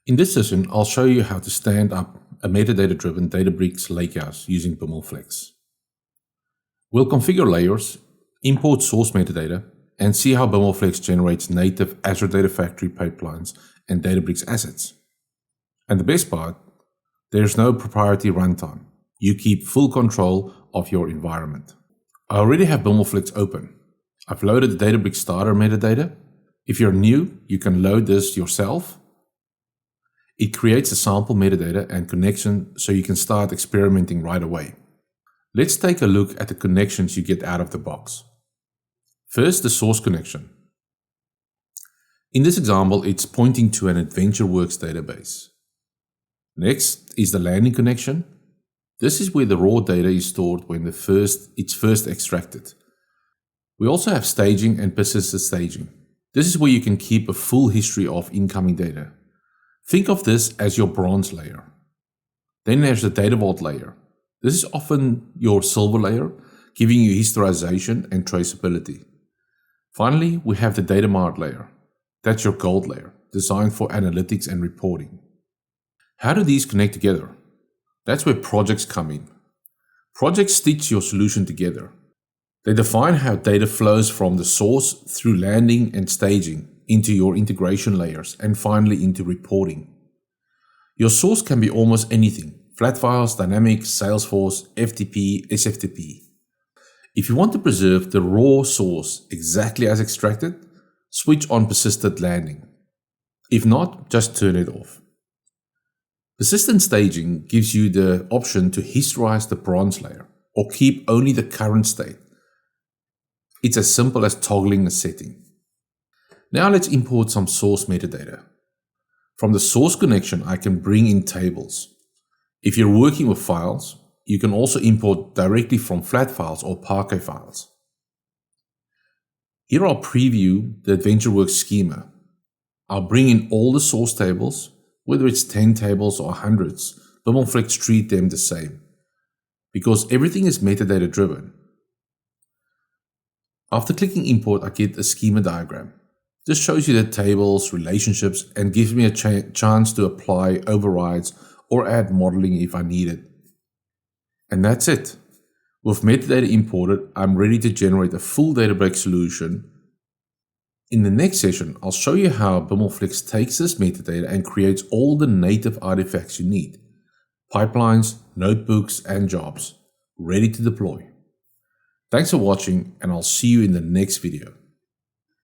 In this session, I'll show you how to stand up a metadata-driven Databricks Lakehouse using BimlFlex. We'll configure layers, import source metadata, and see how BimlFlex generates native Azure Data Factory pipelines and Databricks assets. And the best part, there's no proprietary runtime. You keep full control of your environment. I already have BimlFlex open. I've loaded the Databricks starter metadata. If you're new, you can load this yourself. It creates a sample metadata and connection so you can start experimenting right away. Let's take a look at the connections you get out of the box. First, the source connection. In this example, it's pointing to an AdventureWorks database. Next is the landing connection. This is where the raw data is stored when it's first extracted. We also have staging and persisted staging. This is where you can keep a full history of incoming data. Think of this as your bronze layer. Then there's the data vault layer. This is often your silver layer, giving you historization and traceability. Finally, we have the data mart layer. That's your gold layer, designed for analytics and reporting. How do these connect together? That's where projects come in. Projects stitch your solution together. They define how data flows from the source through landing and staging into your integration layers, and finally into reporting. Your source can be almost anything: flat files, Dynamics, Salesforce, FTP, SFTP. If you want to preserve the raw source exactly as extracted, switch on persisted landing. If not, just turn it off. Persistent staging gives you the option to historize the bronze layer or keep only the current state. It's as simple as toggling a setting. Now let's import some source metadata. From the source connection, I can bring in tables. If you're working with files, you can also import directly from flat files or parquet files. Here I'll preview the AdventureWorks schema. I'll bring in all the source tables, whether it's 10 tables or hundreds. BimlFlex treat them the same, because everything is metadata driven. After clicking import, I get a schema diagram. This shows you the tables, relationships, and gives me a chance to apply overrides or add modeling if I need it. And that's it. With metadata imported, I'm ready to generate a full Databricks solution. In the next session, I'll show you how BimlFlex takes this metadata and creates all the native artifacts you need: pipelines, notebooks, and jobs, ready to deploy. Thanks for watching, and I'll see you in the next video.